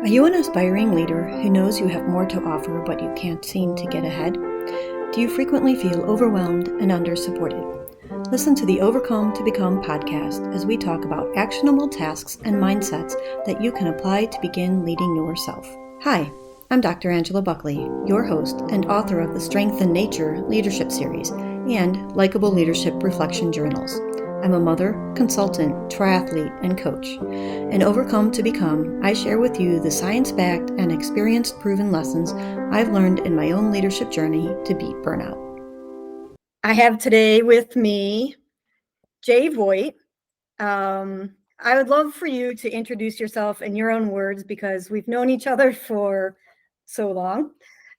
Are you an aspiring leader who knows you have more to offer but you can't seem to get ahead? Do you frequently feel overwhelmed and under-supported? Listen to the Overcome to Become podcast as we talk about actionable tasks and mindsets that you can apply to begin leading yourself. Hi, I'm Dr. Angela Buckley, your host and author of the Strength in Nature Leadership Series and Likeable Leadership Reflection Journals. I'm a mother, consultant, triathlete, and coach. In Overcome to Become, I share with you the science-backed and experience-proven lessons I've learned in my own leadership journey to beat burnout. I have today with me Jay Voigt. I would love for you to introduce yourself in your own words because we've known each other for so long.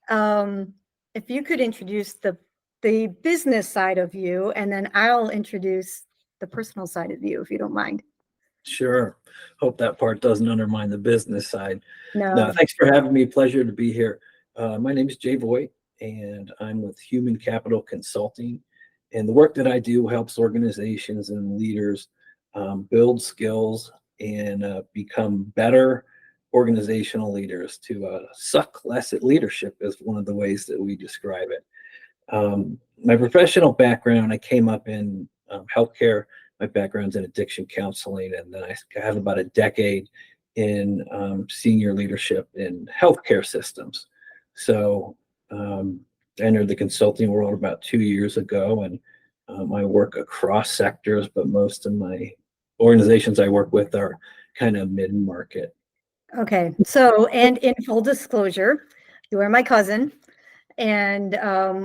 If you could introduce the business side of you, and then I'll introduce the personal side of you, if you don't mind. Sure. Hope that part doesn't undermine the business side. No. Thanks for having me. Pleasure to be here. My name is Jay Voigt, and I'm with Human Capital Consulting. And the work that I do helps organizations and leaders build skills and become better organizational leaders to suck less at leadership is one of the ways that we describe it. My professional background, I came up in healthcare. My background's in addiction counseling, and then I have about a decade in senior leadership in healthcare systems. So I entered the consulting world about 2 years ago, and I work across sectors, but most of my organizations I work with are kind of mid-market. Okay. So, and in full disclosure, you are my cousin. And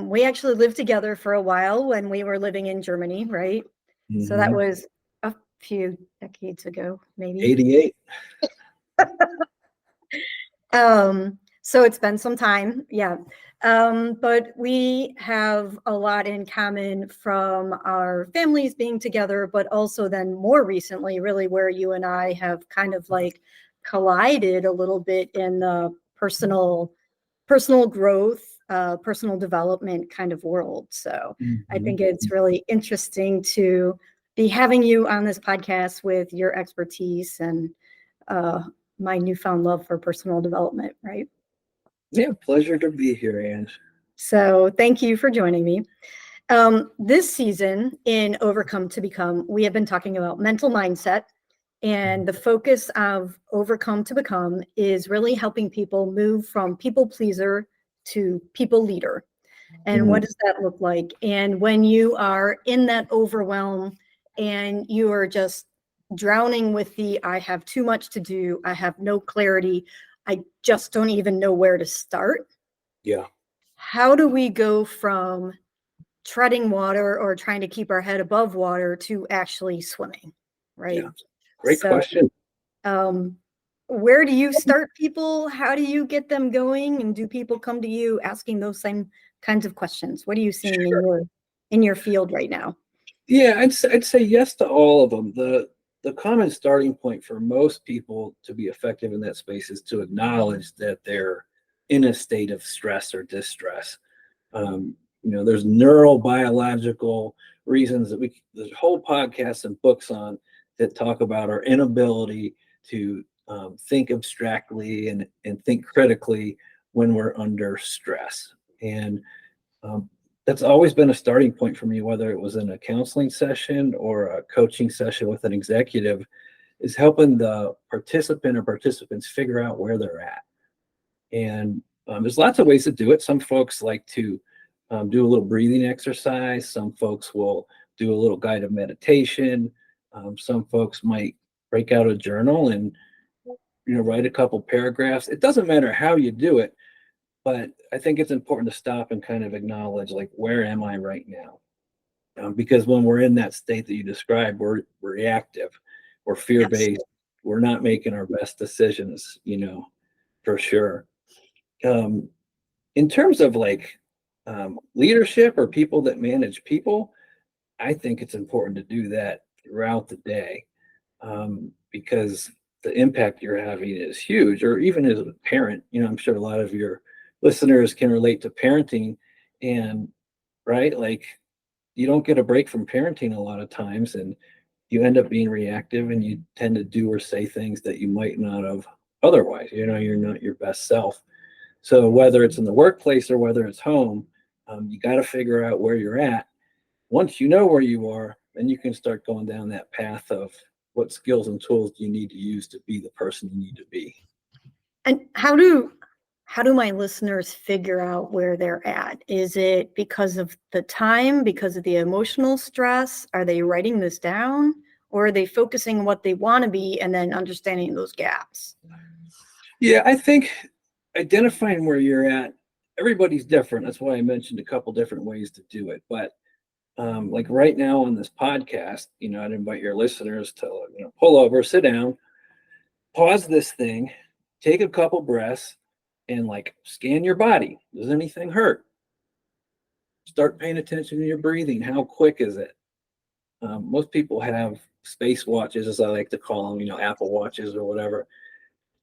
we actually lived together for a while when we were living in Germany, right? Mm-hmm. So that was a few decades ago, maybe. 88. So it's been some time, yeah. But we have a lot in common from our families being together, but also then more recently, really where you and I have kind of like collided a little bit in the personal growth, personal development kind of world. So I think it's really interesting to be having you on this podcast with your expertise and my newfound love for personal development, right? Yeah, pleasure to be here, Ange. So thank you for joining me. This season in Overcome to Become, we have been talking about mental mindset. And the focus of Overcome to Become is really helping people move from people pleaser to people leader. And what does that look like? And when you are in that overwhelm and you are just drowning with the, I have too much to do, I have no clarity, I just don't even know where to start. Yeah. How do we go from treading water or trying to keep our head above water to actually swimming, right? Yeah. Great question. Where do you start people? How do you get them going? And do people come to you asking those same kinds of questions? What are you seeing in your field right now? Yeah, I'd say yes to all of them. The common starting point for most people to be effective in that space is to acknowledge that they're in a state of stress or distress. There's neurobiological reasons that there's whole podcasts and books on that talk about our inability to think abstractly and think critically when we're under stress. And that's always been a starting point for me, whether it was in a counseling session or a coaching session with an executive, is helping the participant or participants figure out where they're at. And there's lots of ways to do it. Some folks like to do a little breathing exercise. Some folks will do a little guided meditation. Some folks might break out a journal and write a couple paragraphs. It doesn't matter how you do it, but I think it's important to stop and kind of acknowledge, like, where am I right now? Because when we're in that state that you described, we're reactive, we're fear-based, we're not making our best decisions, for sure. In terms of leadership or people that manage people, I think it's important to do that throughout the day, because the impact you're having is huge. Or even as a parent, I'm sure a lot of your listeners can relate to parenting, and right, like, you don't get a break from parenting a lot of times, and you end up being reactive, and you tend to do or say things that you might not have otherwise. You're not your best self. So whether it's in the workplace or whether it's home, you got to figure out where you're at. Once you know where you are, then you can start going down that path of what skills and tools do you need to use to be the person you need to be. And how do my listeners figure out where they're at? Is it because of the time, because of the emotional stress? Are they writing this down? Or are they focusing on what they want to be and then understanding those gaps? Yeah, I think identifying where you're at, everybody's different. That's why I mentioned a couple different ways to do it. But like right now on this podcast, I'd invite your listeners to pull over, sit down, pause this thing, take a couple breaths, and like scan your body. Does anything hurt? Start paying attention to your breathing. How quick is it? Most people have space watches, as I like to call them, Apple watches or whatever.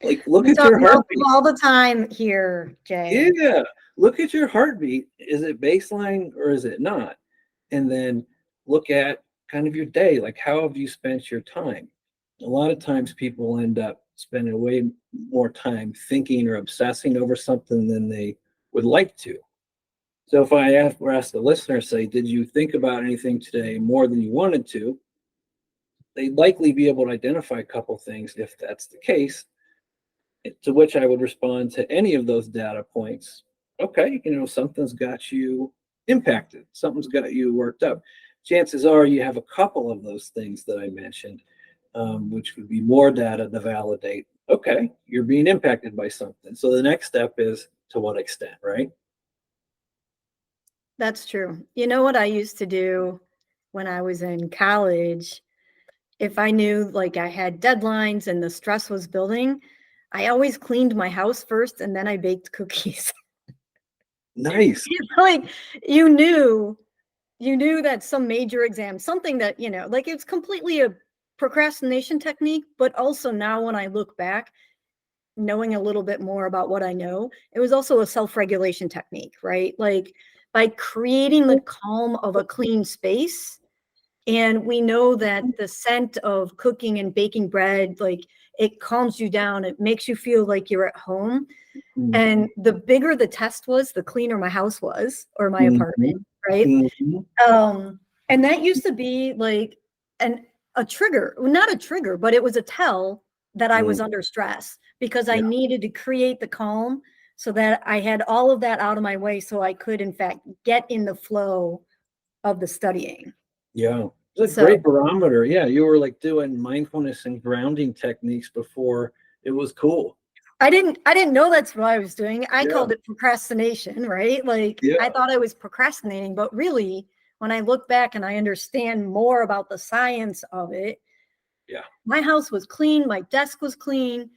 Like, look at your heartbeat all the time here, Jay. Yeah, look at your heartbeat. Is it baseline or is it not? And then look at kind of your day. Like, how have you spent your time? A lot of times people end up spending way more time thinking or obsessing over something than they would like to. So if I ask the listener, say, did you think about anything today more than you wanted to? They'd likely be able to identify a couple things if that's the case. To which I would respond to any of those data points. Okay, something's got you impacted. Something's got you worked up. Chances are you have a couple of those things that I mentioned, which would be more data to validate. Okay, you're being impacted by something. So the next step is to what extent, right? That's true. You know what I used to do when I was in college? If I knew like I had deadlines and the stress was building, I always cleaned my house first and then I baked cookies. Nice. Like you knew that some major exam, something that, like it's completely a procrastination technique, but also now when I look back, knowing a little bit more about what I know, it was also a self-regulation technique, right? Like by creating the calm of a clean space. And we know that the scent of cooking and baking bread, like it calms you down. It makes you feel like you're at home. Mm-hmm. And the bigger the test was, the cleaner my house was or my apartment, right? Mm-hmm. And that used to be like a trigger, not a trigger, but it was a tell that I was under stress because I needed to create the calm so that I had all of that out of my way so I could, in fact, get in the flow of the studying. Yeah. It's a great barometer. Yeah. You were like doing mindfulness and grounding techniques before it was cool. I didn't know that's what I was doing. I called it procrastination, right? Like I thought I was procrastinating, but really when I look back and I understand more about the science of it, my house was clean, my desk was clean.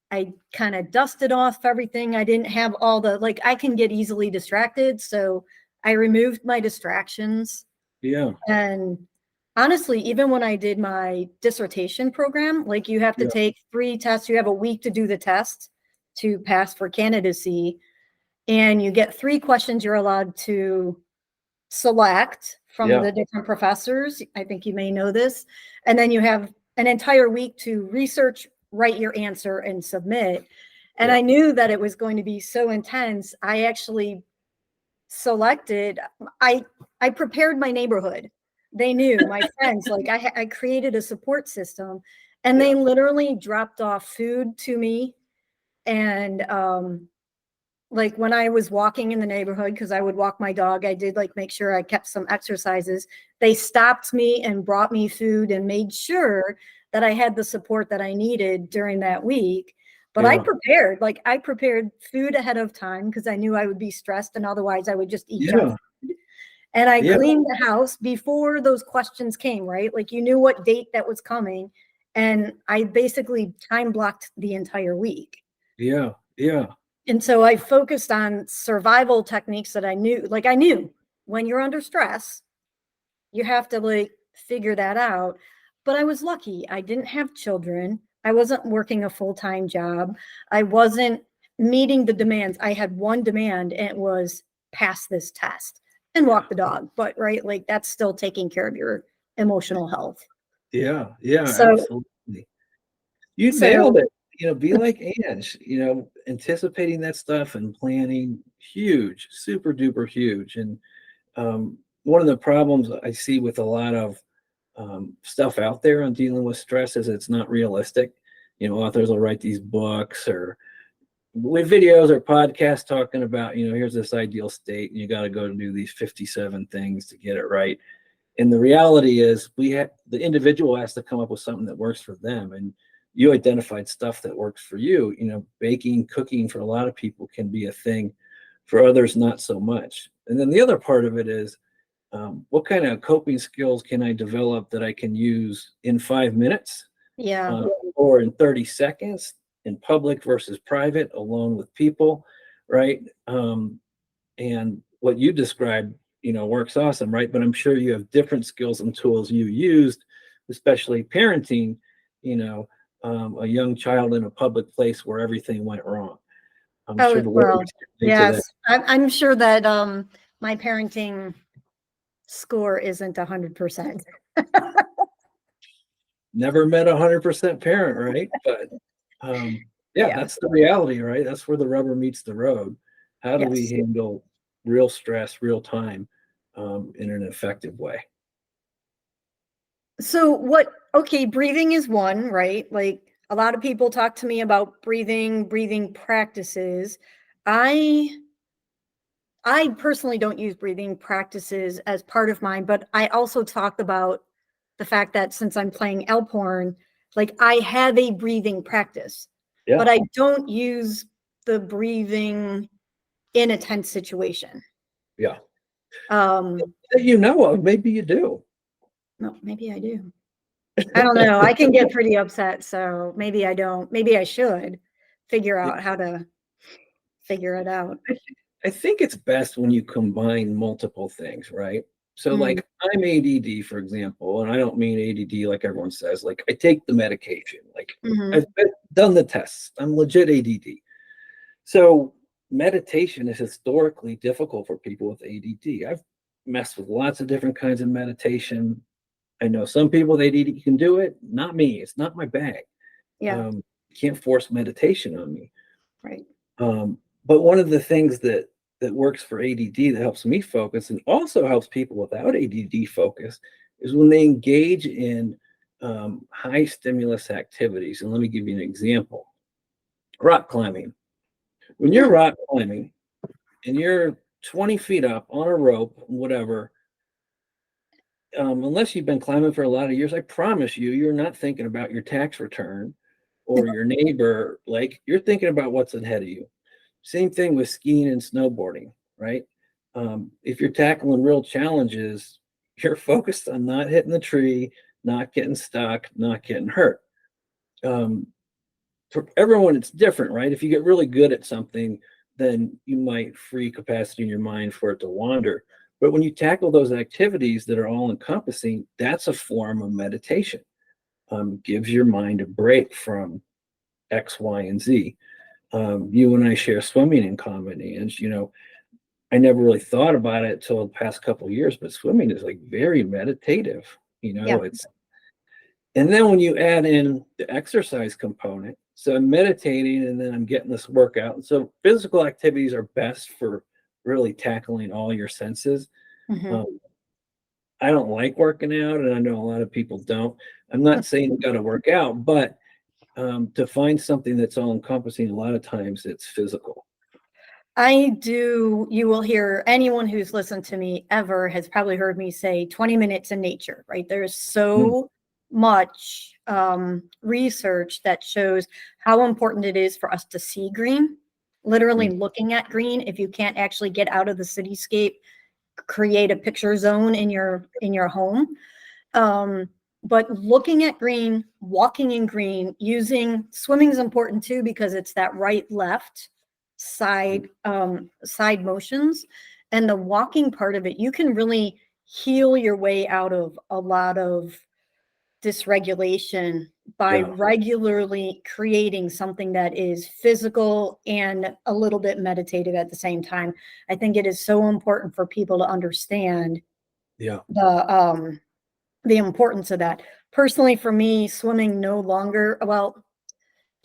I kind of dusted off everything. I didn't have all the, like, I can get easily distracted. So I removed my distractions. Yeah. And honestly, even when I did my dissertation program, like you have to take 3 tests, you have a week to do the test to pass for candidacy. And you get 3 questions you're allowed to select from the different professors. I think you may know this. And then you have an entire week to research, write your answer, and submit. And I knew that it was going to be so intense. I actually selected, I prepared my neighborhood. They knew, my friends, like I created a support system and they literally dropped off food to me. And like when I was walking in the neighborhood, because I would walk my dog, I did like make sure I kept some exercises. They stopped me and brought me food and made sure that I had the support that I needed during that week. But I prepared food ahead of time because I knew I would be stressed and otherwise I would just eat junk food. And I cleaned the house before those questions came, right? Like you knew what date that was coming. And I basically time blocked the entire week. Yeah. Yeah. And so I focused on survival techniques that I knew when you're under stress, you have to like figure that out. But I was lucky. I didn't have children. I wasn't working a full-time job. I wasn't meeting the demands. I had one demand and it was pass this test and walk the dog. But right, like that's still taking care of your emotional health. Yeah. Yeah. So, absolutely. You nailed it. be like Ange, anticipating that stuff and planning, huge, super duper huge. And one of the problems I see with a lot of stuff out there on dealing with stress is it's not realistic. Authors will write these books or with videos or podcasts talking about, here's this ideal state and you got to go do these 57 things to get it right. And the reality is the individual has to come up with something that works for them. And you identified stuff that works for you. Baking, cooking for a lot of people can be a thing, for others, not so much. And then the other part of it is, what kind of coping skills can I develop that I can use in 5 minutes? Yeah. Or in 30 seconds in public versus private, alone with people, right? And what you described, works awesome, right? But I'm sure you have different skills and tools you used, especially parenting, a young child in a public place where everything went wrong. I'm sure the well, yes. I'm sure that my parenting score isn't 100%. Never met 100% parent, right? But that's the reality, right? That's where the rubber meets the road. How do we handle real stress, real time, in an effective way? So breathing is one, right? Like a lot of people talk to me about breathing practices. I personally don't use breathing practices as part of mine, but I also talk about the fact that since I'm playing Alphorn, like I have a breathing practice, but I don't use the breathing in a tense situation. Yeah. That you know of, maybe you do. No, maybe I do. I don't know. I can get pretty upset, so maybe I don't. Maybe I should figure out how to figure it out. I think it's best when you combine multiple things, right? So like I'm ADD, for example, and I don't mean ADD like everyone says. Like I take the medication, like I've done the tests. I'm legit ADD. So meditation is historically difficult for people with ADD. I've messed with lots of different kinds of meditation. I know some people with ADD can do it. Not me. It's not my bag. Yeah. Can't force meditation on me. Right. But one of the things that works for ADD that helps me focus and also helps people without ADD focus is when they engage in high stimulus activities. And let me give you an example. Rock climbing. When you're rock climbing and you're 20 feet up on a rope, whatever, unless you've been climbing for a lot of years, I promise you're not thinking about your tax return or your neighbor. Like you're thinking about what's ahead of you. Same thing with skiing and snowboarding, right? If you're tackling real challenges, you're focused on not hitting the tree, not getting stuck, not getting hurt. For everyone, it's different, right? If you get really good at something, then you might free capacity in your mind for it to wander. But when you tackle those activities that are all encompassing, that's a form of meditation. Gives your mind a break from X, Y, and Z. You and I share swimming in common, and I never really thought about it until the past couple of years, but swimming is like very meditative. It's, and then when you add in the exercise component, so I'm meditating and then I'm getting this workout. So physical activities are best for really tackling all your senses. I don't like working out, and I know a lot of people don't. I'm not saying you got to work out, but to find something that's all encompassing, a lot of times it's physical. You will hear, anyone who's listened to me ever has probably heard me say 20 minutes in nature, right? There's so much research that shows how important it is for us to see green, literally looking at green. If you can't actually get out of the cityscape, create a picture zone in your home. But looking at green, walking in green, swimming is important too, because it's that right, left, side motions. And the walking part of it, you can really heal your way out of a lot of dysregulation by regularly creating something that is physical and a little bit meditative at the same time. I think it is so important for people to understand the importance of that. Personally, for me, swimming no longer, well,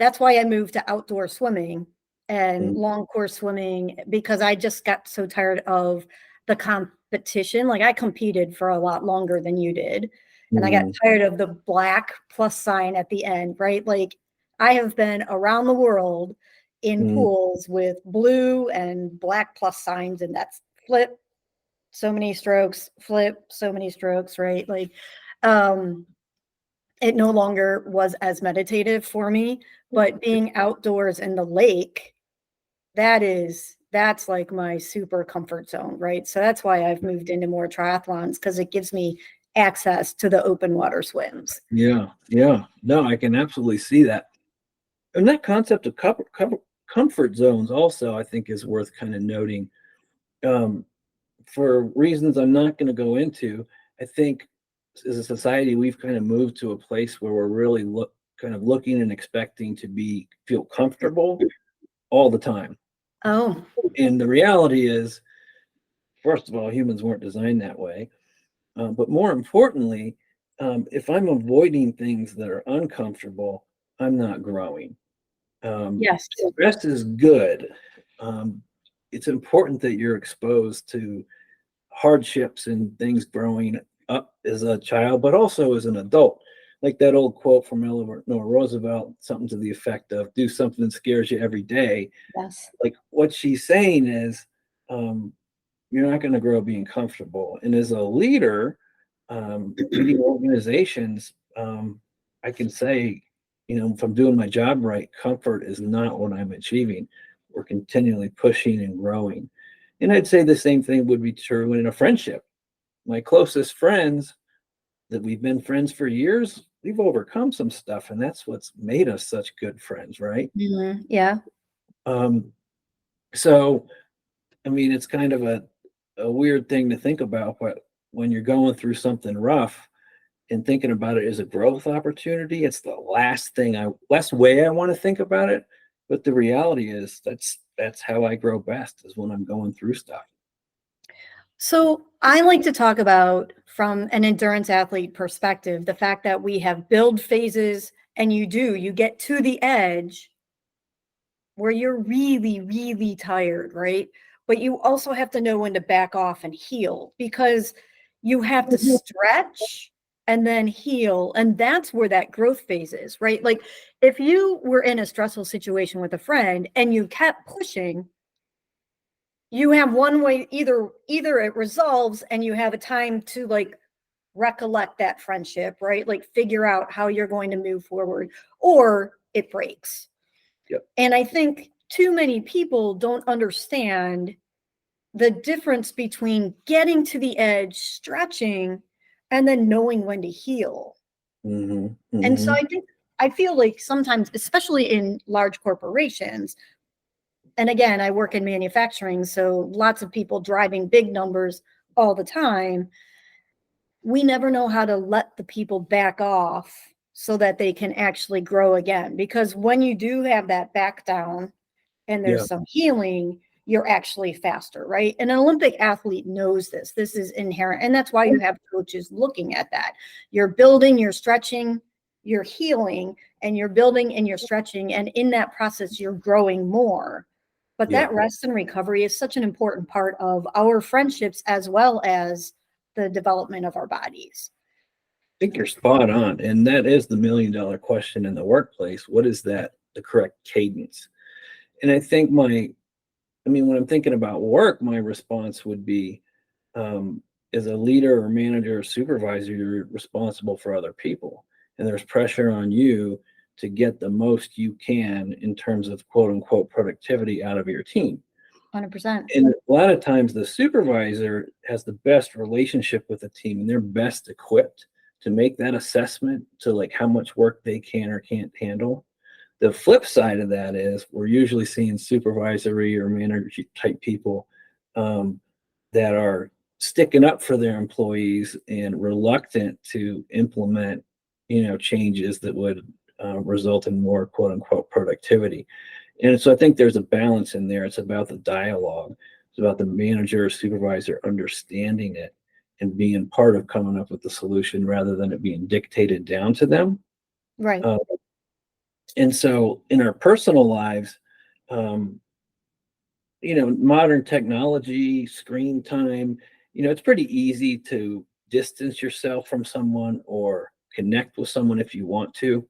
that's why I moved to outdoor swimming and Mm, long course swimming, because I just got so tired of the competition. Like, I competed for a lot longer than you did, and I got mm, tired of the black plus sign at the end, right? Like, I have been around the world in mm. pools with blue and black plus signs, and that's flip, so many strokes, flip, so many strokes, right? Like, um, it no longer was as meditative for me, but being outdoors in the lake, that's like my super comfort zone, right? So that's why I've moved into more triathlons, because it gives me access to the open water swims. Yeah, yeah. No, I can absolutely see that. And that concept of comfort zones also, I think, is worth kind of noting. Um, for reasons I'm not going to go into, I think as a society, we've kind of moved to a place where we're really kind of looking and expecting to feel comfortable all the time. Oh, And the reality is, first of all, humans weren't designed that way. But more importantly, if I'm avoiding things that are uncomfortable, I'm not growing. yes. Stress is good. Um, it's important that you're exposed to hardships and things growing up as a child, but also as an adult. Like that old quote from Eleanor Roosevelt, something to the effect of "Do something that scares you every day." Yes. Like what she's saying is, um, you're not going to grow being comfortable. And as a leader, leading organizations, I can say, if I'm doing my job right, comfort is not what I'm achieving. We're continually pushing and growing. And I'd say the same thing would be true in a friendship. My closest friends that we've been friends for years, we've overcome some stuff, and that's what's made us such good friends, right? Mhm. Yeah. Um, so, I mean, it's kind of a weird thing to think about, but when you're going through something rough and thinking about it as a growth opportunity, it's the last way I want to think about it. But the reality is that's how I grow best is when I'm going through stuff. So I like to talk about, from an endurance athlete perspective, the fact that we have build phases, and you get to the edge where you're really, really tired, right? But you also have to know when to back off and heal, because you have to stretch and then heal. And that's where that growth phase is, right? Like, if you were in a stressful situation with a friend and you kept pushing, you have one way, either it resolves and you have a time to, like, recollect that friendship, right? Like, figure out how you're going to move forward, or it breaks. Yep. And I think too many people don't understand the difference between getting to the edge, stretching, and then knowing when to heal. Mm-hmm. And so Mm-hmm. I feel like sometimes, especially in large corporations, and again, I work in manufacturing, so lots of people driving big numbers all the time. We never know how to let the people back off so that they can actually grow again. Because when you do have that back down and Yeah. there's some healing, you're actually faster, right? And an Olympic athlete knows this. This is inherent. And that's why you have coaches looking at that. You're building, you're stretching, you're healing, and you're building and you're stretching. And in that process, you're growing more. But Yeah. that rest and recovery is such an important part of our friendships, as well as the development of our bodies. I think you're spot on. And that is the $1 million question in the workplace. What is the correct cadence? And I think when I'm thinking about work, my response would be, as a leader or manager or supervisor, you're responsible for other people. And there's pressure on you to get the most you can in terms of quote unquote productivity out of your team. 100%. And a lot of times the supervisor has the best relationship with the team and they're best equipped to make that assessment to like how much work they can or can't handle. The flip side of that is we're usually seeing supervisory or manager type people, that are sticking up for their employees and reluctant to implement, changes that would result in more quote unquote productivity. And so I think there's a balance in there. It's about the dialogue. It's about the manager or supervisor understanding it and being part of coming up with the solution rather than it being dictated down to them. Right. Uh, And so in our personal lives, um, modern technology, screen time, it's pretty easy to distance yourself from someone or connect with someone if you want to.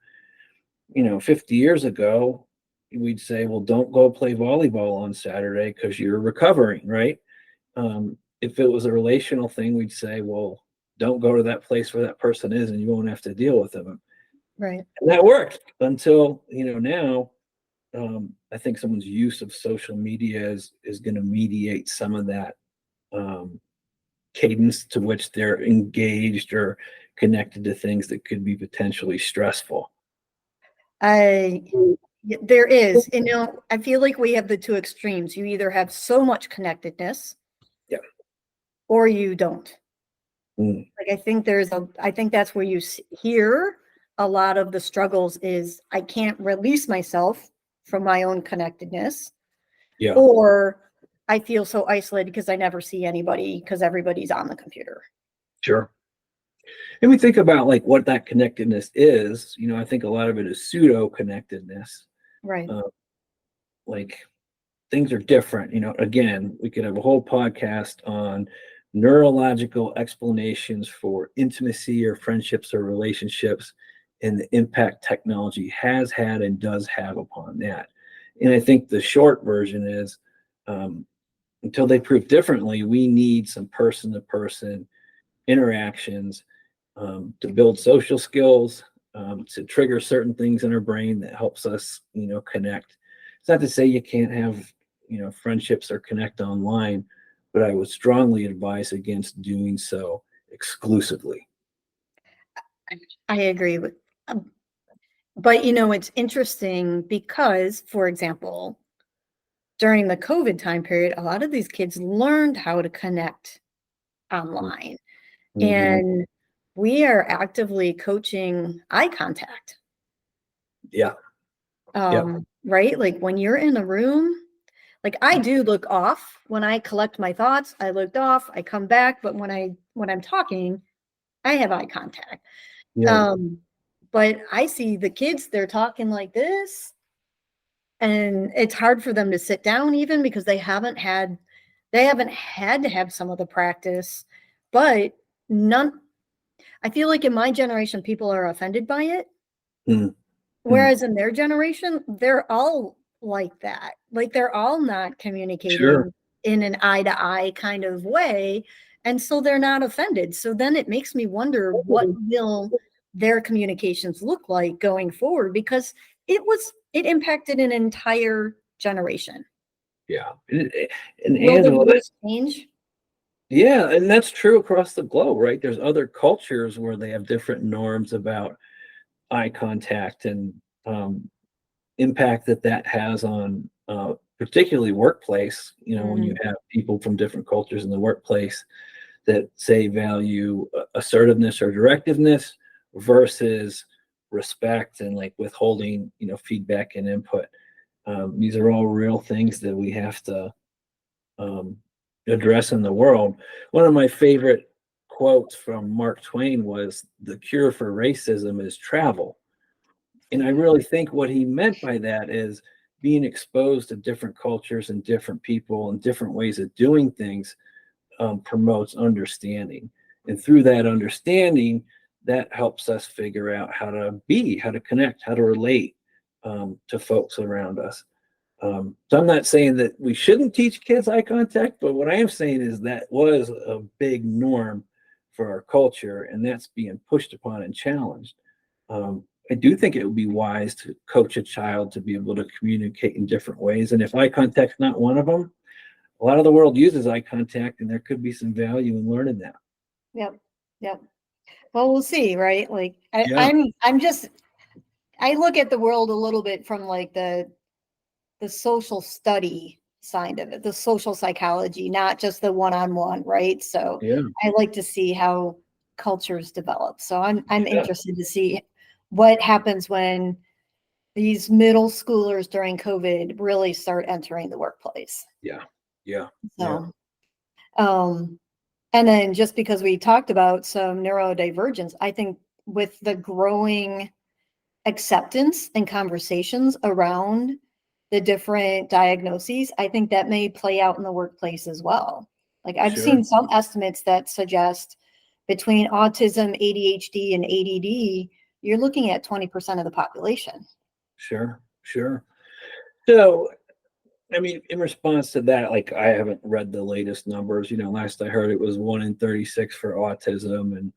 50 years ago, we'd say, well, don't go play volleyball on Saturday because you're recovering, right? If it was a relational thing, we'd say, well, don't go to that place where that person is and you won't have to deal with them. Right. And that worked until, now I think someone's use of social media is going to mediate some of that um, cadence to which they're engaged or connected to things that could be potentially stressful. There is, I feel like we have the two extremes. You either have so much connectedness, Yeah. or you don't. Mm. Like, I think that's where you hear a lot of the struggles is I can't release myself from my own connectedness. Yeah. Or I feel so isolated because I never see anybody because everybody's on the computer. Sure. And we think about like what that connectedness is. I think a lot of it is pseudo connectedness. Right. Like things are different. Again, we could have a whole podcast on neurological explanations for intimacy or friendships or relationships and the impact technology has had and does have upon that. And I think the short version is until they prove differently, we need some person to person interactions to build social skills, to trigger certain things in our brain that helps us, connect. It's not to say you can't have, friendships or connect online, but I would strongly advise against doing so exclusively. I agree with, but it's interesting because, for example, during the COVID time period, a lot of these kids learned how to connect online. Mm-hmm. And we are actively coaching eye contact. Yeah. Right? Like when you're in a room, like I do look off when I collect my thoughts. I looked off, I come back, but when I'm talking, I have eye contact. Yeah. But I see the kids, they're talking like this, and it's hard for them to sit down even because they haven't had to have some of the practice, but I feel like in my generation, people are offended by it. Mm-hmm. Whereas in their generation, they're all like that. Like they're all not communicating Sure. in an eye to eye kind of way. And so they're not offended. So then it makes me wonder what will their communications look like going forward, because it impacted an entire generation. Yeah. And Will the Angela, rules change? yeah, and that's true across the globe, right? There's other cultures where they have different norms about eye contact and impact that has on particularly workplace. When you have people from different cultures in the workplace that say value assertiveness or directiveness versus respect and like withholding, feedback and input. These are all real things that we have to address in the world. One of my favorite quotes from Mark Twain was, "The cure for racism is travel." And I really think what he meant by that is being exposed to different cultures and different people and different ways of doing things promotes understanding. And through that understanding, that helps us figure out how to connect, how to relate to folks around us. So I'm not saying that we shouldn't teach kids eye contact, but what I am saying is that was a big norm for our culture, and that's being pushed upon and challenged. I do think it would be wise to coach a child to be able to communicate in different ways. And if eye contact's not one of them, a lot of the world uses eye contact, and there could be some value in learning that. Yep. Yep. Well, we'll see, right? Like Yeah. I look at the world a little bit from like the social study side of it, the social psychology, not just the one-on-one, right? So Yeah. I like to see how cultures develop. So I'm Yeah. interested to see what happens when these middle schoolers during COVID really start entering the workplace. Yeah. Yeah. So, and then just because we talked about some neurodivergence, I think with the growing acceptance and conversations around the different diagnoses, I think that may play out in the workplace as well. Like I've Sure. seen some estimates that suggest between autism, ADHD, and ADD, you're looking at 20% of the population. Sure. Sure. So, I mean, in response to that, like I haven't read the latest numbers. Last I heard it was 1 in 36 for autism, and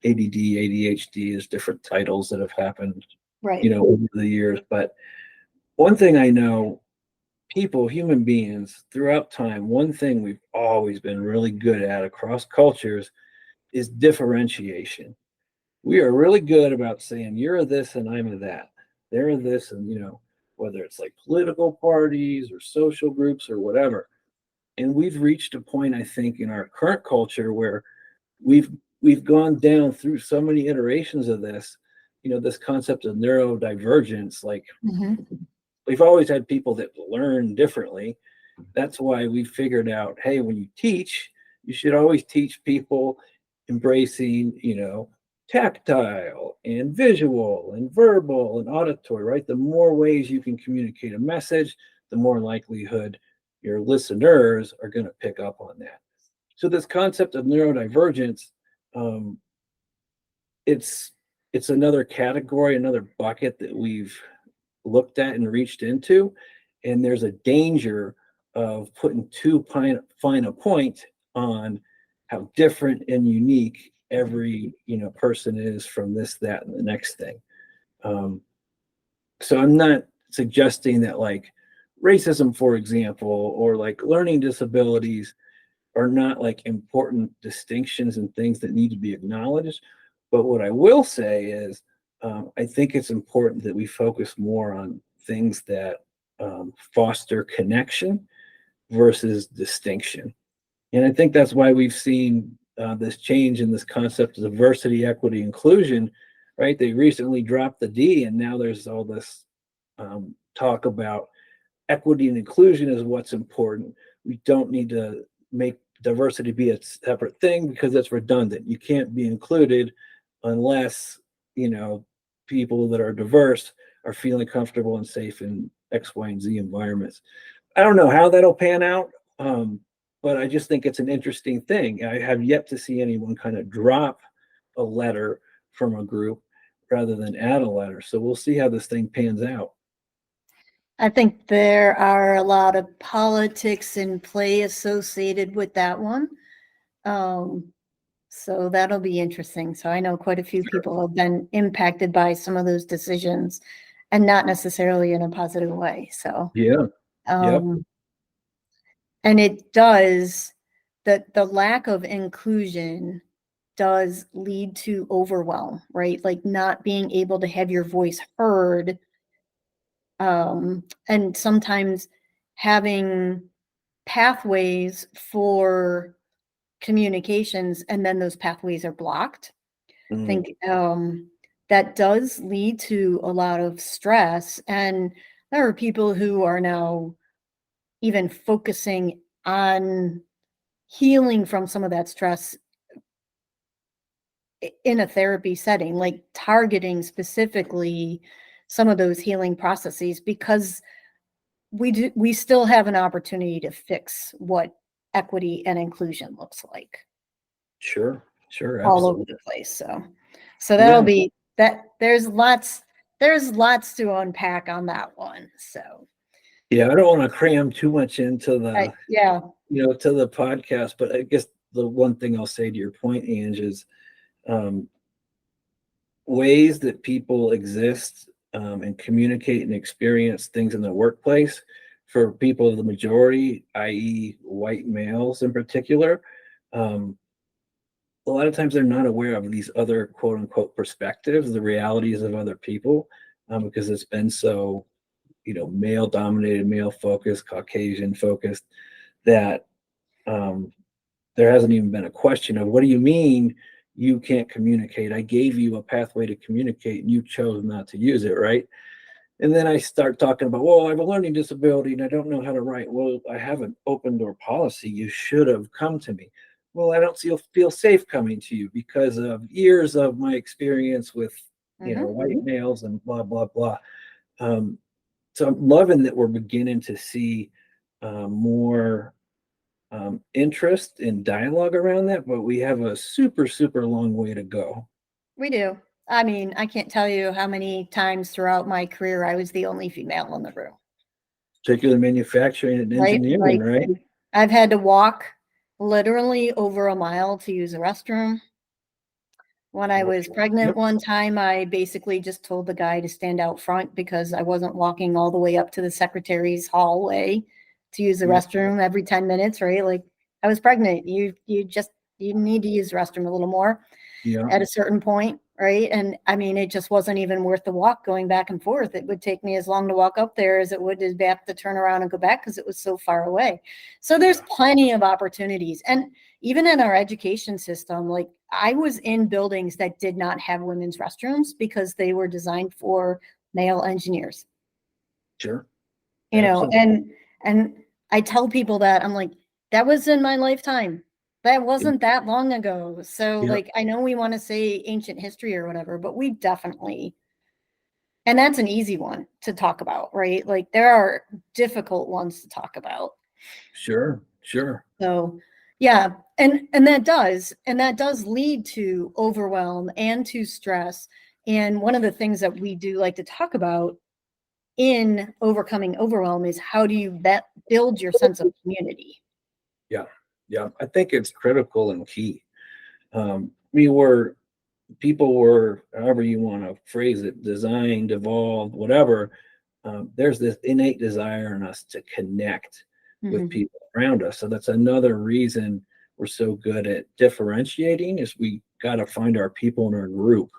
ADD, ADHD is different titles that have happened, Right. over the years. But one thing I know, people, human beings throughout time, one thing we've always been really good at across cultures is differentiation. We are really good about saying you're a this and I'm a that. They're a this, and whether it's like political parties or social groups or whatever. And we've reached a point, I think, in our current culture where we've we've gone down through so many iterations of this, this concept of neurodivergence. Like Mm-hmm. we've always had people that learn differently. That's why we figured out, hey, when you teach, you should always teach people embracing, tactile and visual and verbal and auditory, right? The more ways you can communicate a message, the more likelihood your listeners are going to pick up on that. So this concept of neurodivergence, um, it's it's another category, another bucket that we've looked at and reached into, and there's a danger of putting too fine a point on how different and unique every person is from this, that, and the next thing. Um, so I'm not suggesting that like racism, for example, or like learning disabilities are not like important distinctions and things that need to be acknowledged. But what I will say is, I think it's important that we focus more on things that foster connection versus distinction. And I think that's why we've seen this change in this concept of diversity, equity, inclusion, right? They recently dropped the D, and now there's all this talk about equity and inclusion is what's important. We don't need to make diversity be a separate thing because that's redundant. You can't be included unless, people that are diverse are feeling comfortable and safe in X, Y, and Z environments. I don't know how that'll pan out, but I just think it's an interesting thing. I have yet to see anyone kind of drop a letter from a group rather than add a letter. So we'll see how this thing pans out. I think there are a lot of politics in play associated with that one. So that'll be interesting. So I know quite a few people have been impacted by some of those decisions and not necessarily in a positive way. So, Yeah. Yep. And it does, that the lack of inclusion does lead to overwhelm, right? Like not being able to have your voice heard. And sometimes having pathways for communications and then those pathways are blocked. I think that does lead to a lot of stress, and there are people who are now even focusing on healing from some of that stress in a therapy setting, like targeting specifically some of those healing processes, because we still have an opportunity to fix what equity and inclusion looks like Sure. all over Absolutely. the place. So that'll Yeah. be that. There's lots to unpack on that one. So Yeah. I don't want to cram too much into yeah. to the podcast, but I guess the one thing I'll say to your point, Ange, is um, ways that people exist and communicate and experience things in the workplace for people of the majority, i.e., white males in particular. Um, a lot of times they're not aware of these other quote unquote perspectives, the realities of other people, because it's been so, male dominated, male focused, Caucasian focused, that um, there hasn't even been a question of what do you mean you can't communicate? I gave you a pathway to communicate and you chose not to use it, right? And then I start talking about, well, I have a learning disability and I don't know how to write. Well, I have an open door policy. You should have come to me. Well, I don't feel safe coming to you because of years of my experience with white males and blah, blah, blah. So I'm loving that we're beginning to see more interest in dialogue around that, but we have a super, super long way to go. We do. I mean, I can't tell you how many times throughout my career I was the only female in the room. Particularly manufacturing and engineering, right? I've had to walk literally over a mile to use a restroom. When I was pregnant one time, I basically just told the guy to stand out front because I wasn't walking all the way up to the secretary's hallway to use the restroom every 10 minutes, right? Like, I was pregnant. You need to use the restroom a little more at a certain point, right? And I mean, it just wasn't even worth the walk going back and forth. It would take me as long to walk up there as it would to have to turn around and go back because it was so far away. So there's plenty of opportunities. And even in our education system, like, I was in buildings that did not have women's restrooms because they were designed for male engineers. Sure. And I tell people that, I'm like, that was in my lifetime. That wasn't that long ago. So like, I know we want to say ancient history or whatever, but we definitely, and that's an easy one to talk about, right? Like, there are difficult ones to talk about. Sure. So yeah, and that does lead to overwhelm and to stress. And one of the things that we do like to talk about in overcoming overwhelm is how do you build your sense of community? Yeah, I think it's critical and key. People were, however you want to phrase it, designed, evolved, whatever. There's this innate desire in us to connect with people around us. So that's another reason we're so good at differentiating, is we got to find our people in our group.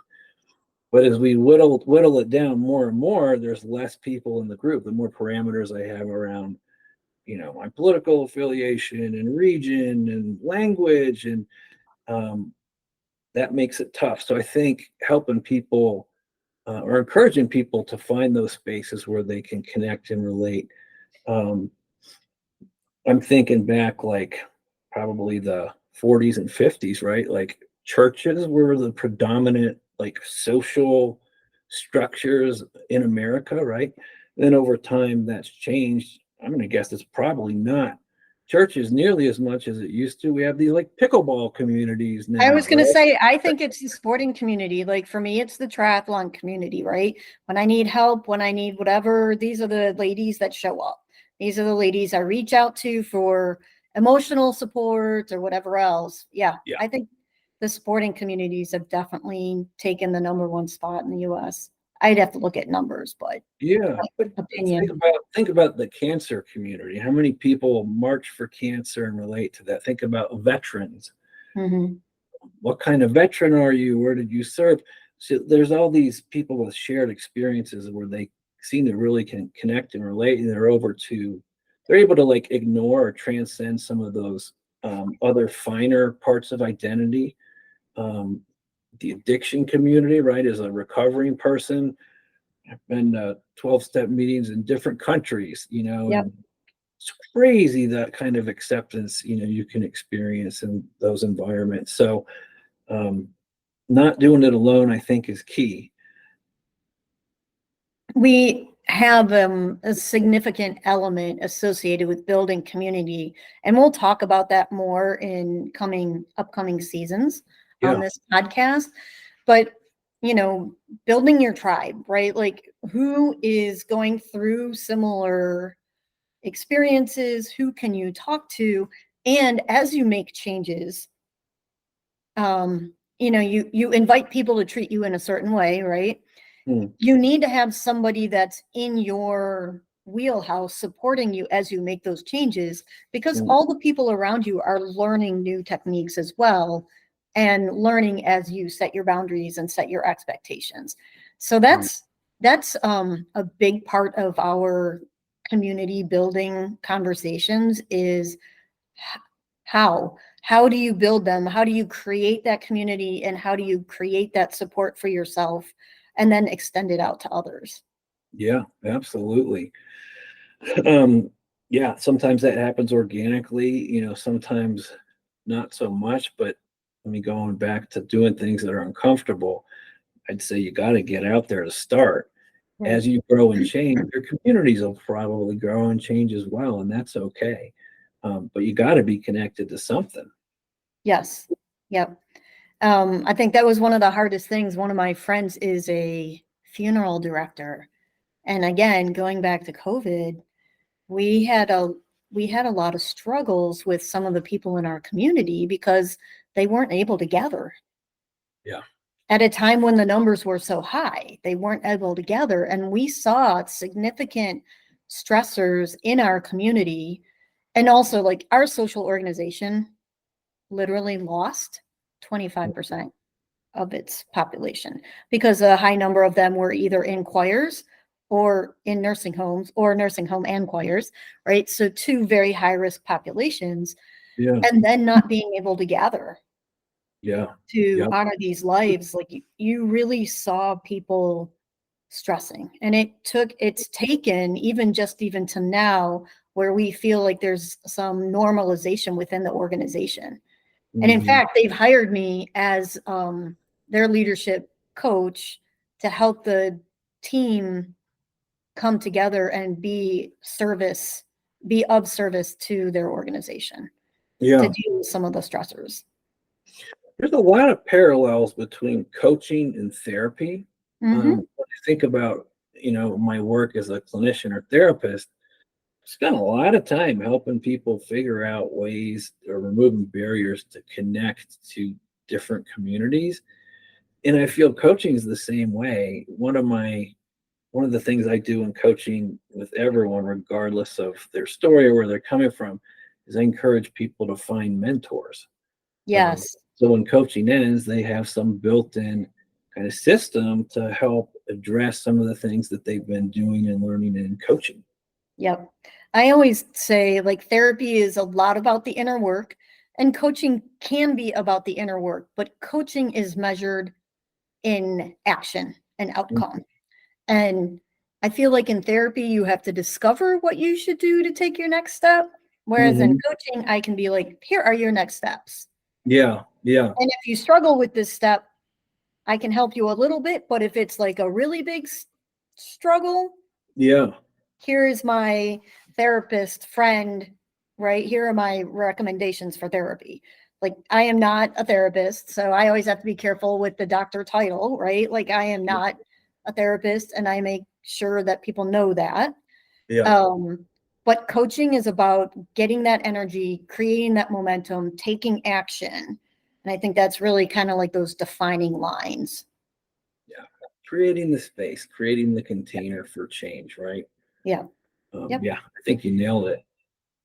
But as we whittle it down more and more, there's less people in the group. The more parameters I have around, my political affiliation and region and language, and that makes it tough. So I think helping people or encouraging people to find those spaces where they can connect and relate. I'm thinking back, like, probably the 40s and 50s, right? Like, churches were the predominant, like, social structures in America, right? Then over time that's changed. I'm going to guess it's probably not churches nearly as much as it used to. We have these, like, pickleball communities now. I was going to say, I think it's the sporting community. Like, for me, it's the triathlon community, right? When I need help, when I need whatever, these are the ladies that show up. These are the ladies I reach out to for emotional support or whatever else. Yeah. I think the sporting communities have definitely taken the #1 spot in the US. I'd have to look at numbers, but but opinion. Think about the cancer community. How many people march for cancer and relate to that? Think about veterans. What kind of veteran are you? Where did you serve? So there's all these people with shared experiences where they seem to really can connect and relate, and they're able to, like, ignore or transcend some of those other finer parts of identity. The addiction community, right? As a recovering person, I've been to 12-step meetings in different countries, and it's crazy that kind of acceptance, you can experience in those environments. So not doing it alone, I think, is key. We have a significant element associated with building community, and we'll talk about that more in upcoming seasons on this podcast. But building your tribe, right? Like, who is going through similar experiences? Who can you talk to? And as you make changes, you invite people to treat you in a certain way, right? You need to have somebody that's in your wheelhouse supporting you as you make those changes, because all the people around you are learning new techniques as well, and learning as you set your boundaries and set your expectations. So that's a big part of our community building conversations is how do you build them? How do you create that community, and how do you create that support for yourself and then extend it out to others? Yeah, absolutely. Sometimes that happens organically, sometimes not so much, but going back to doing things that are uncomfortable. I'd say you got to get out there to start. Right. As you grow and change, your communities will probably grow and change as well, and that's okay. But you got to be connected to something. Yes. Yep. I think that was one of the hardest things. One of my friends is a funeral director. And again, going back to COVID, we had a we had a lot of struggles with some of the people in our community because they weren't able to gather. Yeah. At a time when the numbers were so high, they weren't able to gather. And we saw significant stressors in our community. And also, like, our social organization literally lost 25% of its population because a high number of them were either in choirs or in nursing homes or nursing home and choirs, right? So two very high risk populations, Yeah. and then not being able to gather Yeah. to Yep. honor these lives. Like, you really saw people stressing, and it's taken even to now where we feel like there's some normalization within the organization. And in Mhm. fact, they've hired me as their leadership coach to help the team come together and be of service to their organization to Yeah. deal with some of the stressors. There's a lot of parallels between coaching and therapy. Hmm. When I think about, my work as a clinician or therapist, I spent a lot of time helping people figure out ways or removing barriers to connect to different communities. And I feel coaching is the same way. One of the things I do in coaching with everyone, regardless of their story or where they're coming from, is I encourage people to find mentors. Yes. So when coaching ends, they have some built-in kind of system to help address some of the things that they've been doing and learning in coaching. Yep. I always say, like, therapy is a lot about the inner work, and coaching can be about the inner work, but coaching is measured in action and outcome. And I feel like in therapy, you have to discover what you should do to take your next step. Whereas in Hmm. coaching, I can be like, here are your next steps. Yeah, yeah, And if you struggle with this step, I can help you a little bit. But if it's like a really big struggle, yeah, here is my therapist friend, right? Here are my recommendations for therapy. Like, I am not a therapist, so I always have to be careful with the doctor title, right? Like, I am not a therapist, and I make sure that people know that. yeah, Um, but coaching is about getting that energy, creating that momentum, taking action. And I think that's really kind of like those defining lines. yeah. Creating the space, creating the container for change, right? Yeah. Yep. Yeah, I think you nailed it.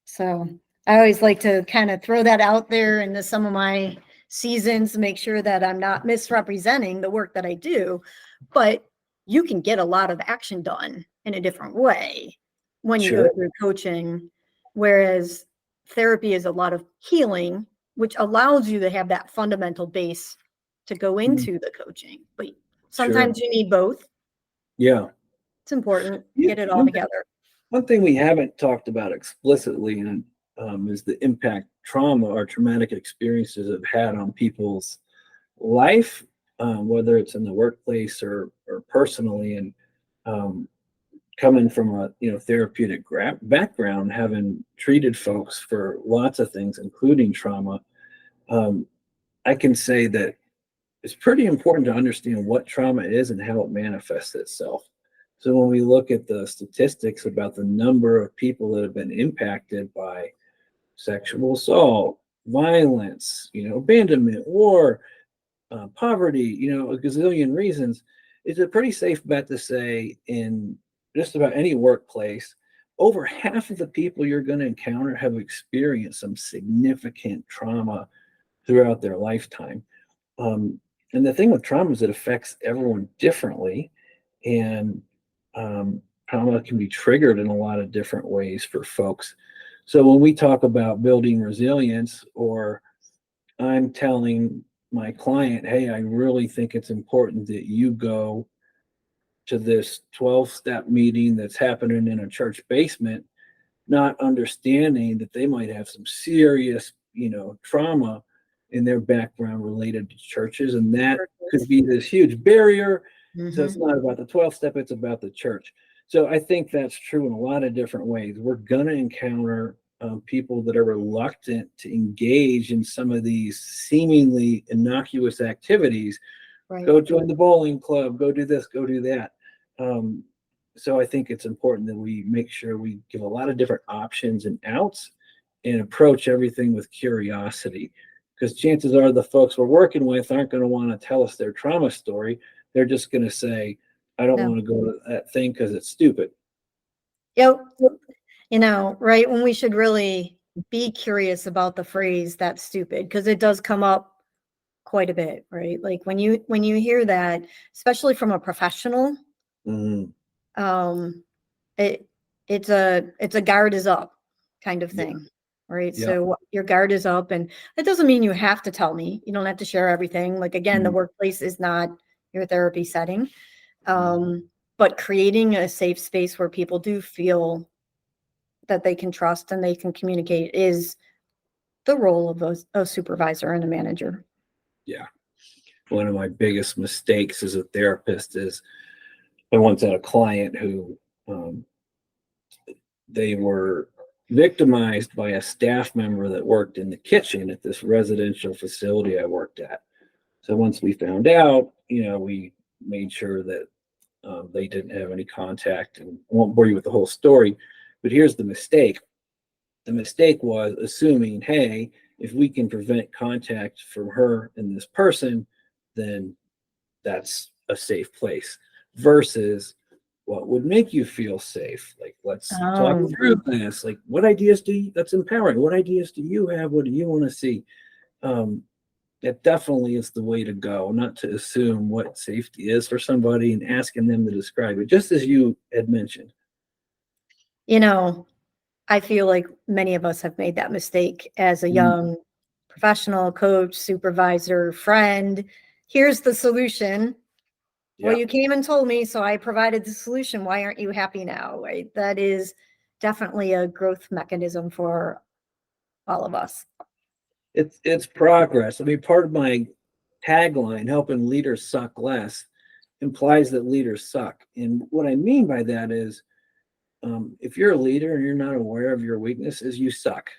So I always like to kind of throw that out there into some of my seasons to make sure that I'm not misrepresenting the work that I do. But you can get a lot of action done in a different way when you go Sure. through coaching, whereas therapy is a lot of healing, which allows you to have that fundamental base to go Mm, into the coaching. But sure. sometimes you need both. Yeah. It's important to Yeah. get it all together. One thing we haven't talked about explicitly and is the impact trauma or traumatic experiences have had on people's life, whether it's in the workplace or personally. And um, coming from a therapeutic background, having treated folks for lots of things, including trauma, um, I can say that it's pretty important to understand what trauma is and how it manifests itself. So when we look at the statistics about the number of people that have been impacted by sexual assault, violence, abandonment, war, poverty, a gazillion reasons, it's a pretty safe bet to say in just about any workplace, over half of the people you're going to encounter have experienced some significant trauma throughout their lifetime. Um, and the thing with trauma is it affects everyone differently, and trauma can be triggered in a lot of different ways for folks. So when we talk about building resilience, or I'm telling my client, hey, I really think it's important that you go to this 12-step meeting that's happening in a church basement, not understanding that they might have some serious, trauma in their background related to churches, and that could be this huge barrier. So it's not about the 12th step, it's about the church. So I think that's true in a lot of different ways. We're going to encounter people that are reluctant to engage in some of these seemingly innocuous activities. Right. Go join the bowling club, go do this, go do that. So I think it's important that we make sure we give a lot of different options and outs and approach everything with curiosity, because chances are the folks we're working with aren't going to want to tell us their trauma story. They're just going to say, I don't want to go to that thing because it's stupid. Yep. Right, when we should really be curious about the phrase "that's stupid," because it does come up quite a bit, right? Like when you hear that, especially from a professional, it's a guard is up kind of thing, right? Yeah. So your guard is up, and it doesn't mean you have to tell me. You don't have to share everything. Like again, the workplace is not your therapy setting, but creating a safe space where people do feel that they can trust and they can communicate is the role of a supervisor and a manager. Yeah. One of my biggest mistakes as a therapist is I once had a client who they were victimized by a staff member that worked in the kitchen at this residential facility I worked at. So once we found out, we made sure that they didn't have any contact, and I won't bore you with the whole story, but here's the mistake. The mistake was assuming, hey, if we can prevent contact from her and this person, then that's a safe place, versus what would make you feel safe. Like, let's talk through this. Like, what ideas that's empowering. What ideas do you have? What do you want to see? That definitely is the way to go, not to assume what safety is for somebody and asking them to describe it, just as you had mentioned. I feel like many of us have made that mistake as a young professional, coach, supervisor, friend. Here's the solution. Yeah. Well, you came and told me, so I provided the solution. Why aren't you happy now? Right? That is definitely a growth mechanism for all of us. It's progress. I mean, part of my tagline, helping leaders suck less, implies that leaders suck. And what I mean by that is, if you're a leader and you're not aware of your weaknesses, you suck,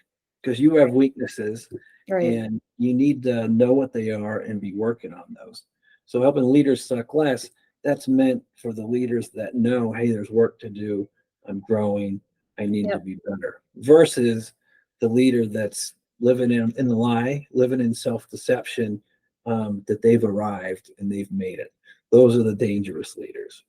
because you have weaknesses, and you need to know what they are and be working on those. So helping leaders suck less, that's meant for the leaders that know, hey, there's work to do. I'm growing. I need to be better, versus the leader that's living in the lie, living in self-deception, that they've arrived and they've made it. Those are the dangerous leaders.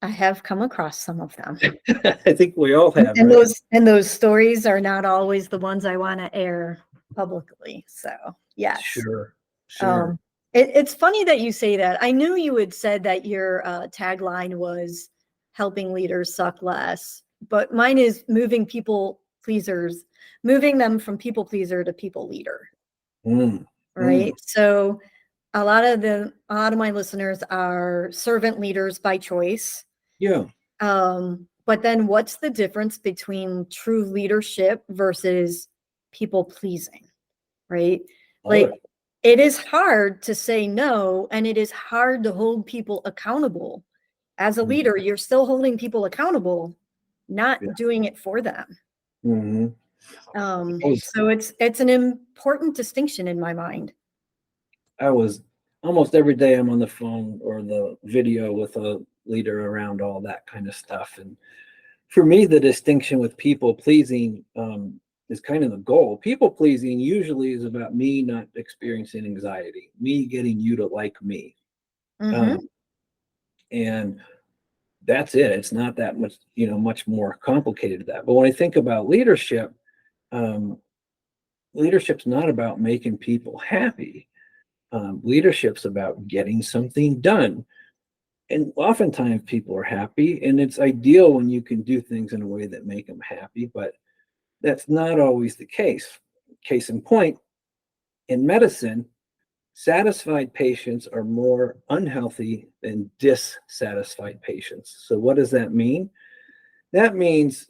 I have come across some of them. I think we all have. And those stories are not always the ones I want to air publicly. So yes. Sure. It's funny that you say that. I knew you had said that your tagline was helping leaders suck less, but mine is moving them from people pleaser to people leader. Right. So a lot of my listeners are servant leaders by choice. Yeah. But then what's the difference between true leadership versus people pleasing? Right? It is hard to say no, and it is hard to hold people accountable. As a leader, you're still holding people accountable, not doing it for them. So it's an important distinction in my mind. I was almost every day I'm on the phone or the video with a leader around all that kind of stuff. And for me, the distinction with people pleasing is kind of the goal. People pleasing usually is about me not experiencing anxiety, me getting you to like me. And that's it. It's not that much, much more complicated than that. But when I think about leadership, leadership's not about making people happy. Leadership's about getting something done. And oftentimes people are happy, and it's ideal when you can do things in a way that make them happy, but that's not always the case. Case in point, in medicine, satisfied patients are more unhealthy than dissatisfied patients. So what does that mean? That means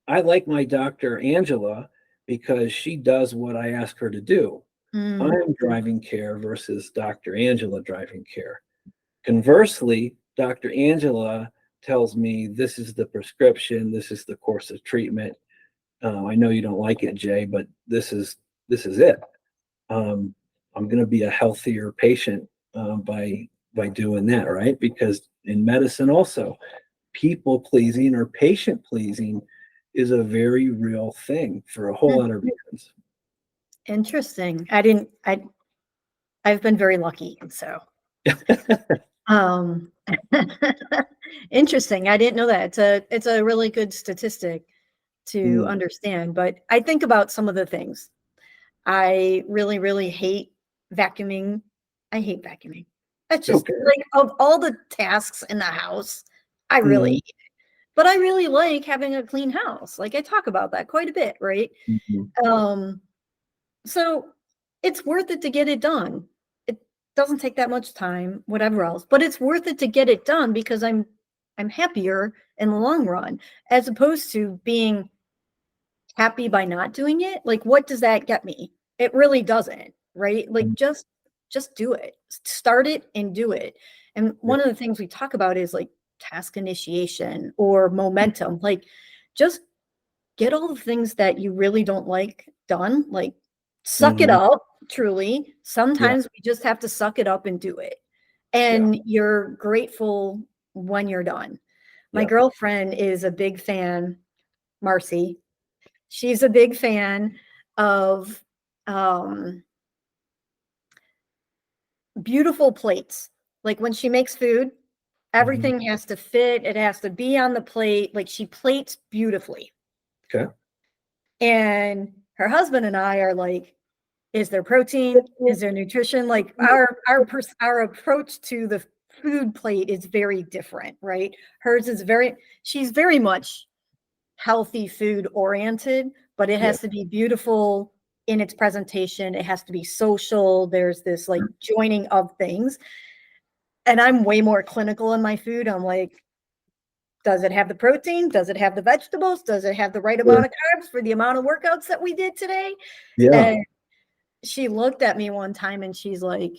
I like my doctor, Angela, because she does what I ask her to do. Mm. I'm driving care versus Dr. Angela driving care. Conversely, Dr. Angela tells me this is the prescription, this is the course of treatment. I know you don't like it, Jay, but this is it. Um, I'm going to be a healthier patient by doing that, right? Because in medicine, also, people pleasing or patient pleasing is a very real thing for a whole lot of reasons. Interesting. I've been very lucky. So, um, interesting. I didn't know that. It's a really good statistic to Mm, understand, but I think about some of the things. I really, really hate vacuuming. I hate vacuuming. That's just okay. like of all the tasks in the house, I really Mhm, hate it. But I really like having a clean house. Like I talk about that quite a bit, right? mhm. Um, so it's worth it to get it done. It doesn't take that much time, whatever else, but it's worth it to get it done because I'm happier in the long run, as opposed to being happy by not doing it. Like, what does that get me? It really doesn't, right? Like, just do it. Start it and do it. And Yeah. one of the things we talk about is like task initiation or momentum. Like, just get all the things that you really don't like done. Like, suck it Mhm. up, truly. Yeah. Sometimes we just have to suck it up and do it. Yeah. And you're grateful when you're done. My Yeah. girlfriend is a big fan, Marcy. She's a big fan of um, beautiful plates. Like when she makes food, Mhm. everything has to fit, it has to be on the plate. Like she plates beautifully. Okay. And her husband and I are like, is there protein? Is there nutrition? Like our approach to the food plate is very different, right? Hers is she's very much healthy food oriented, but it Yeah. has to be beautiful in its presentation. It has to be social. There's this like joining of things. And I'm way more clinical in my food. I'm like, does it have the protein? Does it have the vegetables? Does it have the right Sure. amount of carbs for the amount of workouts that we did today? Yeah. And she looked at me one time and she's like,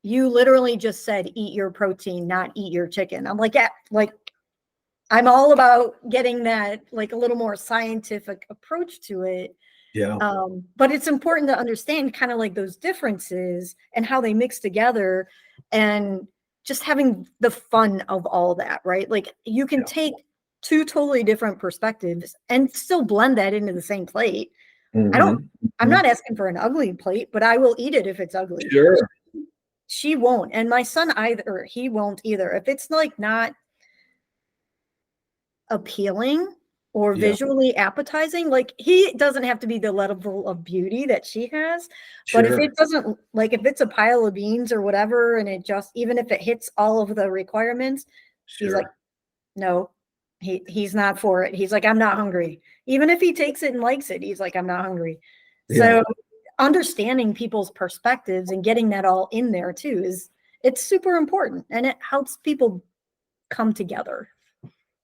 you literally just said eat your protein, not eat your chicken. I'm like, yeah, like I'm all about getting that like a little more scientific approach to it. Yeah. But it's important to understand kind of like those differences and how they mix together and just having the fun of all that, right? Like you can Yeah. take two totally different perspectives and still blend that into the same plate. I don't, Mhm. I'm Mhm. not asking for an ugly plate, but I will eat it if it's ugly. Sure. She won't. And my son either, he won't either. If it's like not appealing or Yeah. visually appetizing, like he doesn't have to be the level of beauty that she has, but if Sure. it doesn't, like if it's a pile of beans or whatever and it just, even if it hits all of the requirements, he's like, Sure. no, he's not for it. He's like, I'm not hungry. Even if he takes it and likes it, he's like, I'm not hungry. Yeah. So understanding people's perspectives and getting that all in there too is, it's super important and it helps people come together.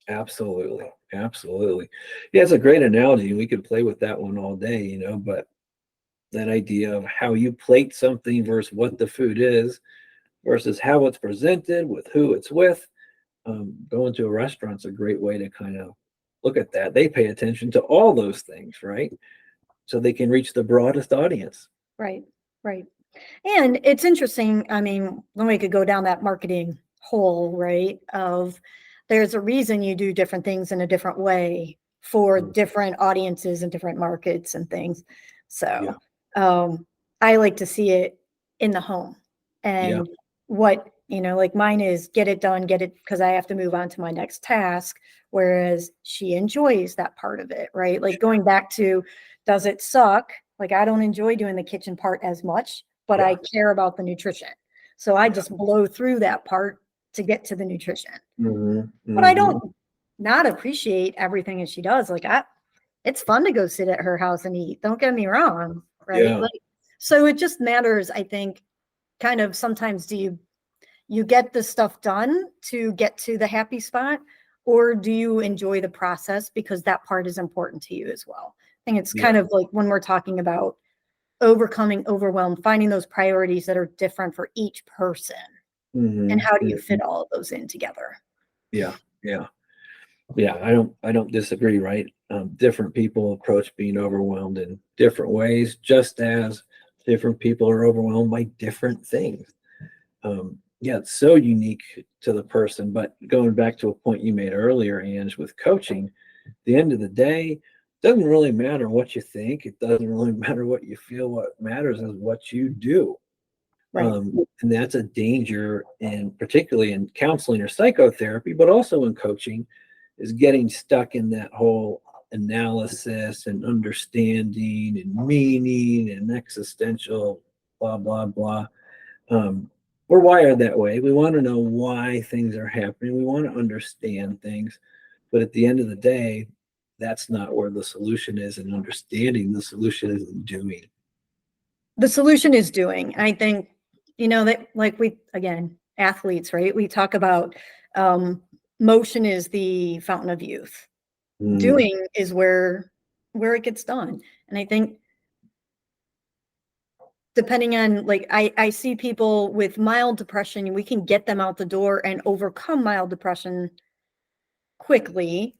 Absolutely. Absolutely. Yeah, it's a great analogy. We could play with that one all day, but that idea of how you plate something versus what the food is versus how it's presented with who it's with. Going to a restaurant's a great way to kind of look at that. They pay attention to all those things, right? So they can reach the broadest audience. Right, right. And it's interesting. I mean, then we could go down that marketing hole, right? Of there's a reason you do different things in a different way for Mm, different audiences and different markets and things. yeah. So I like to see it in the home. Yeah. And what, like mine is get it done, get it because I have to move on to my next task. Whereas she enjoys that part of it, right? Like Sure. going back to, does it suck? Like I don't enjoy doing the kitchen part as much, but I Yeah. care about the nutrition. So I Yeah. just blow through that part to get to the nutrition. Hmm. But I Hmm. don't not appreciate everything that she does. Like it's fun to go sit at her house and eat. Don't get me wrong, right? Yeah. Like so it just matters, I think, kind of sometimes do you get the stuff done to get to the happy spot, Or do you enjoy the process because that part is important to you as well? I think it's kind of like when we're talking about overcoming overwhelm, finding those priorities that are different for each person. And how do you fit all of those in together? Yeah. Yeah. Yeah. I don't disagree, right? Different people approach being overwhelmed in different ways, just as different people are overwhelmed by different things. Yeah, it's so unique to the person. But going back to a point you made earlier, Ange, with coaching, at the end of the day, it doesn't really matter what you think. It doesn't really matter what you feel. What matters is what you do. Right. And that's a danger, and particularly in counseling or psychotherapy, but also in coaching, is getting stuck in that whole analysis and understanding and meaning and existential blah blah blah. We're wired that way. We want to know why things are happening. We want to understand things, but at the end of the day, that's not where the solution is in understanding. The solution is in doing. The solution is doing. I think, that like again, athletes, right? We talk about motion is the fountain of youth. Doing is where it gets done. And I think depending on, like, I see people with mild depression, we can get them out the door and overcome mild depression quickly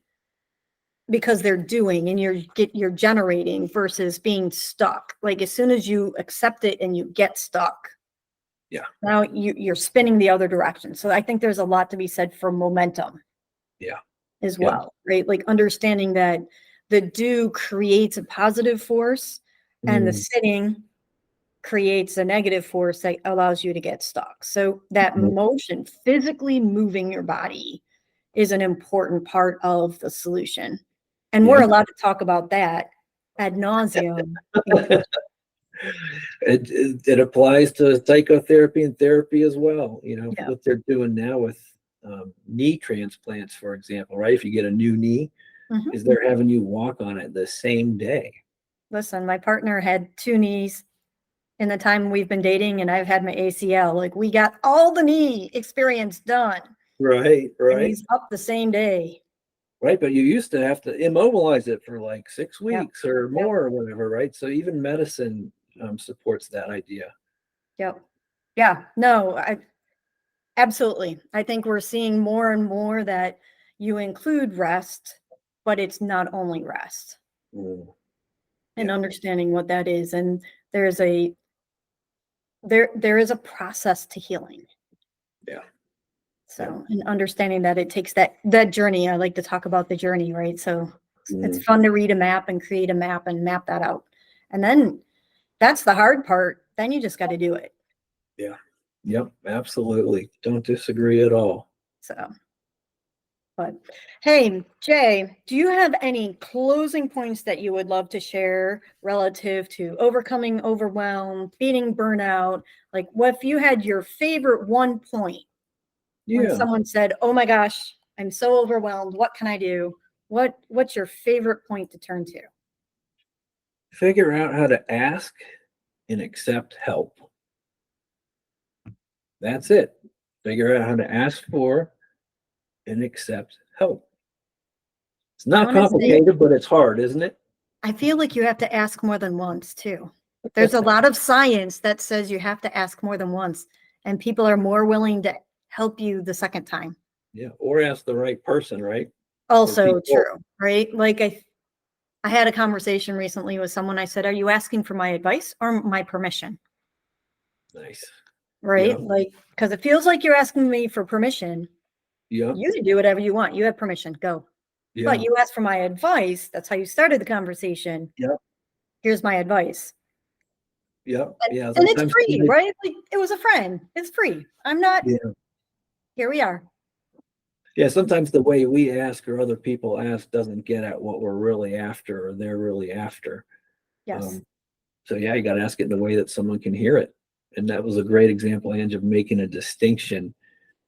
because they're doing and you're generating versus being stuck. Like as soon as you accept it and you get stuck, Yeah. now you're spinning the other direction. So I think there's a lot to be said for momentum. Yeah. As well, right? Like understanding that the do creates a positive force and the sitting creates a negative force that allows you to get stuck. So that motion, physically moving your body, is an important part of the solution. And we're allowed to talk about that ad nauseum. It applies to psychotherapy and therapy as well. What they're doing now with knee transplants, for example, right? If you get a new knee, is they're having you walk on it the same day. Listen, my partner had 2 knees in the time we've been dating, and I've had my ACL. Like we got all the knee experience done. Right. And he's up the same day. Right. But you used to have to immobilize it for like 6 weeks or more or whatever, right? So even medicine supports that idea. Yep. Yeah. No, absolutely. I think we're seeing more and more that you include rest, but it's not only rest. And understanding what that is. And there is a process to healing. Yeah. So, and understanding that it takes that journey. I like to talk about the journey, right? So it's fun to read a map and create a map and map that out. And then that's the hard part. Then you just got to do it. Yeah. Yep. Absolutely. Don't disagree at all. So, but hey, Jay, do you have any closing points that you would love to share relative to overcoming overwhelm, beating burnout? Like, what if you had your favorite one point when someone said, "Oh my gosh, I'm so overwhelmed. What can I do?" What's your favorite point to turn to? Figure out how to ask and accept help. That's it. Figure out how to ask for and accept help. It's not complicated, but it's hard, isn't it? I feel like you have to ask more than once too. There's a lot of science that says you have to ask more than once, and people are more willing to help you the second time. Yeah, or ask the right person, right? Also true, right? Like I had a conversation recently with someone. I said, "Are you asking for my advice or my permission?" Nice. Right? Yeah. Like, because it feels like you're asking me for permission. Yeah. You can do whatever you want. You have permission. Go. Yeah. But you asked for my advice. That's how you started the conversation. Yep. Here's my advice. Yep. Yeah. And it's free, right? Like, it was a friend. It's free. I'm not. Yeah. Here we are. Yeah. Sometimes the way we ask or other people ask doesn't get at what we're really after or they're really after. Yes. So yeah, you got to ask it in a way that someone can hear it. And that was a great example, Ange, of making a distinction,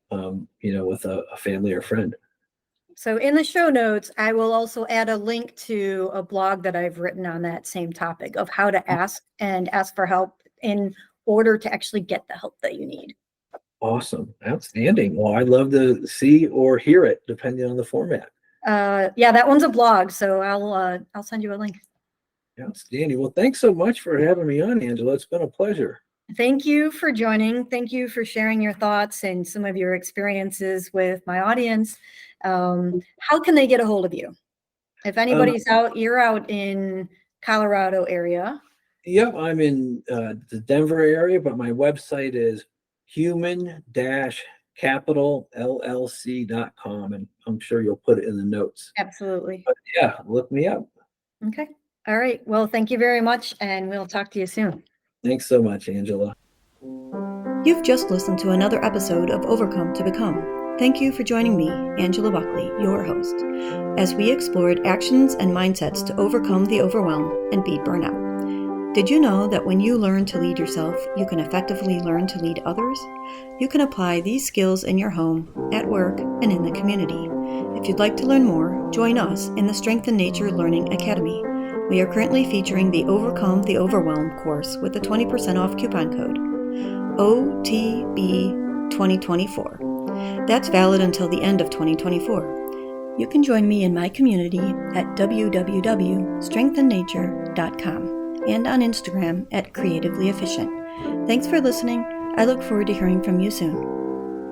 with a family or friend. So in the show notes, I will also add a link to a blog that I've written on that same topic of how to ask and ask for help in order to actually get the help that you need. Awesome. Outstanding. Well, I'd love to see or hear it depending on the format. Yeah, that one's a blog, so I'll send you a link. Outstanding. Well, thanks so much for having me on, Angela. It's been a pleasure. Thank you for joining. Thank you for sharing your thoughts and some of your experiences with my audience. How can they get a hold of you? If anybody's you're out in Colorado area. Yep, I'm in the Denver area, but my website is human-capitalllc.com, and I'm sure you'll put it in the notes. Absolutely. But yeah, look me up. Okay. All right. Well, thank you very much, and we'll talk to you soon. Thanks so much, Angela. You've just listened to another episode of Overcome to Become. Thank you for joining me, Angela Buckley, your host, as we explored actions and mindsets to overcome the overwhelm and beat burnout. Did you know that when you learn to lead yourself, you can effectively learn to lead others? You can apply these skills in your home, at work, and in the community. If you'd like to learn more, join us in the Strength in Nature Learning Academy. We are currently featuring the Overcome the Overwhelm course with a 20% off coupon code, OTB2024. That's valid until the end of 2024. You can join me in my community at www.strengthinnature.com and on Instagram at creativelyefficient. Thanks for listening. I look forward to hearing from you soon.